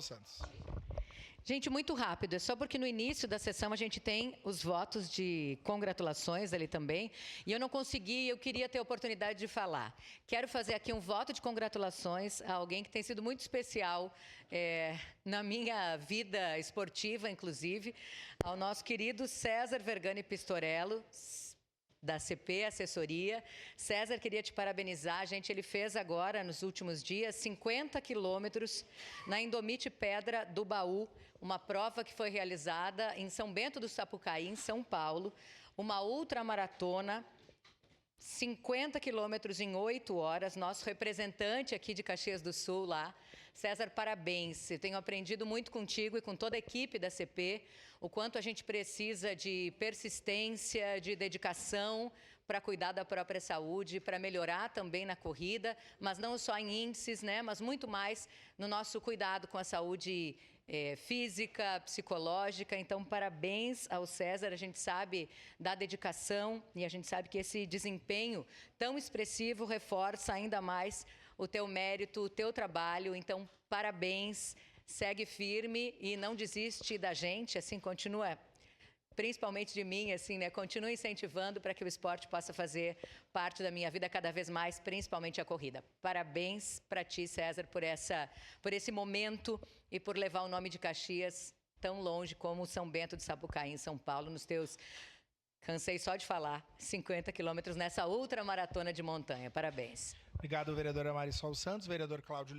Santos. Gente, muito rápido, é só porque no início da sessão a gente tem os votos de congratulações ali também, e eu não consegui, eu queria ter a oportunidade de falar. Quero fazer aqui um voto de congratulações a alguém que tem sido muito especial na minha vida esportiva, inclusive, ao nosso querido César Vergani Pistorello, da CP Assessoria. César, queria te parabenizar. Gente, ele fez agora, nos últimos dias, 50 quilômetros na Indomite Pedra do Baú, uma prova que foi realizada em São Bento do Sapucaí, em São Paulo, uma ultramaratona, 50 quilômetros em 8 horas, nosso representante aqui de Caxias do Sul lá. César, parabéns. Eu tenho aprendido muito contigo e com toda a equipe da CP, o quanto a gente precisa de persistência, de dedicação para cuidar da própria saúde, para melhorar também na corrida, mas não só em índices, né, mas muito mais no nosso cuidado com a saúde física, psicológica. Então, parabéns ao César. A gente sabe da dedicação e a gente sabe que esse desempenho tão expressivo reforça ainda mais o teu mérito, o teu trabalho. Então, parabéns, segue firme e não desiste da gente, assim, continua, principalmente de mim, assim, né? Continua incentivando para que o esporte possa fazer parte da minha vida cada vez mais, principalmente a corrida. Parabéns para ti, César, por esse momento e por levar o nome de Caxias tão longe como São Bento do Sapucaí, em São Paulo, nos teus, cansei só de falar, 50 quilômetros nessa ultramaratona de montanha. Parabéns. Obrigado, vereadora Marisol Santos. Vereador Cláudio